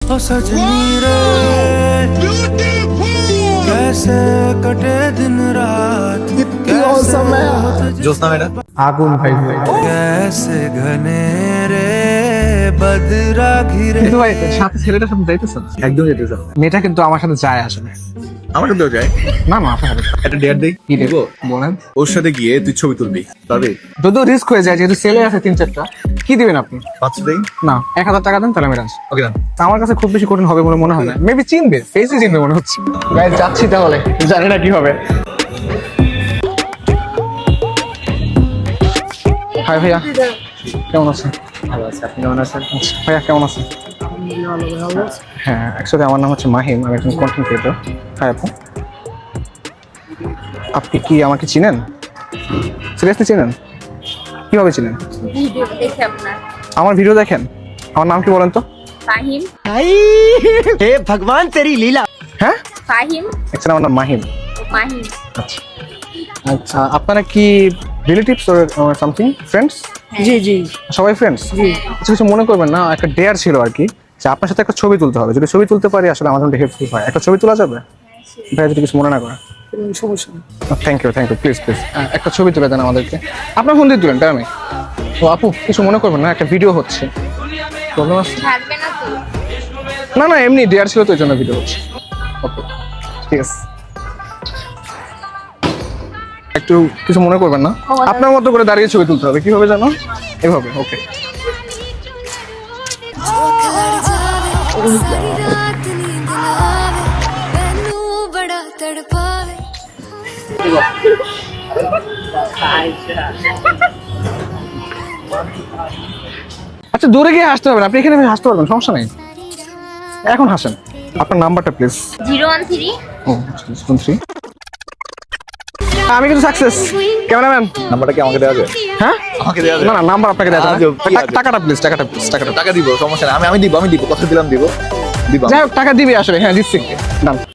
ओ सजनी रे कैसे कटे दिन रात জোসনা ম্যাডাম আগুন ভাই ভাই कैसे घने रे बदरा घिरे কিন্তু ভাই সাথে ছেলেটার সাথে যাইতেছেন একদম যেতে স্যার মেয়েটা কিন্তু আমার সাথে যায় আসলে আমার সাথেও যায় না না আপনার সাথে একটা ডেয়ার দেই কি দেব দিব? বলেন ওর সাথে গিয়ে তুই ছবি তুলবি পারবি যদিও রিস্ক হয়ে যায় যেহেতু ছেলে আছে 3-4টা কি দিবেন আপনি 500 দেই না 1000 টাকা দেন তাহলে আমি রাজি ওকে ডান তা আমার কাছে খুব বেশি কঠিন হবে বলে মনে হয় না মেবি চিনবে ফেসই চিনবে মনে হচ্ছে গাইস যাচ্ছি তাহলে জানি না কি হবে হাই ভাইয়া কেমন আছেন ভালো আছে আপনি কেমন আছেন ভাইয়া কেমন আছেন হ্যাঁ অ্যাকচুয়ালি আমার নাম হচ্ছে মাহিম আমি একজন কন্টেন্ট ক্রিয়েটর হ্যাঁ আপু আপনি কি আমাকে চিনেন সিরিয়াসলি চিনেন কিভাবে চিনেন ভিডিও দেখে আপনার আমার ভিডিও দেখেন আমার নাম কি বলেন তো ফাহিম हे भगवान तेरी लीला হ্যাঁ ফাহিম অ্যাকচুয়ালি আমার নাম মাহিম মাহিম আচ্ছা আচ্ছা আপনারা কি রিলেটিভস অর সামথিং ফ্রেন্ডস জি জি সবাই ফ্রেন্ডস কিছু কিছু মনে করবেন না একটা ডেয়ার ছিল আর কি যে আপনার সাথে একটা ছবি তুলতে হবে যদি ছবি তুলতে পারি আসলে আমার জন্য হেল্পফুল হয় একটা ছবি তোলা যাবে ভাই যদি কিছু মনে না করে থ্যাংক ইউ প্লিজ একটা ছবি তুলে দেন আমাদেরকে আপনার ফোন দিয়ে তুলেন তাই আমি তো আপু কিছু মনে করবেন না একটা ভিডিও হচ্ছে প্রবলেম আছে থাকবে না তো না না এমনি ডেয়ার ছিল তো এই জন্য ভিডিও হচ্ছে ওকে ঠিক আছে একটু কিছু মনে করবেন না আপনার মতো করে দাঁড়িয়ে ছবি তুলতে হবে কিভাবে জানো এভাবে ওকে बड़ा तड़पावे আচ্ছা দূরে গিয়ে হাসতে হবে না আপনি এখানে হাসতে পারবেন সমস্যা নেই এখন হাসেন আপনার নাম্বারটা প্লিজ 013 ও 3 আমি কিন্তু সাকসেস ক্যামেরাম্যান নাম্বারটা কি আমাকে দেওয়া যায় হ্যাঁ আমাকে দেওয়া না যায় না নাম্বার আপনাকে দেওয়া যাবে আজব, কি আজব? টাকাটা প্লিজ টাকাটা টাকা দিব সমস্যা নেই আমি দিব কথা দিলাম দিব যাই হোক টাকা দিবি আসলে হ্যাঁ দিচ্ছি ডান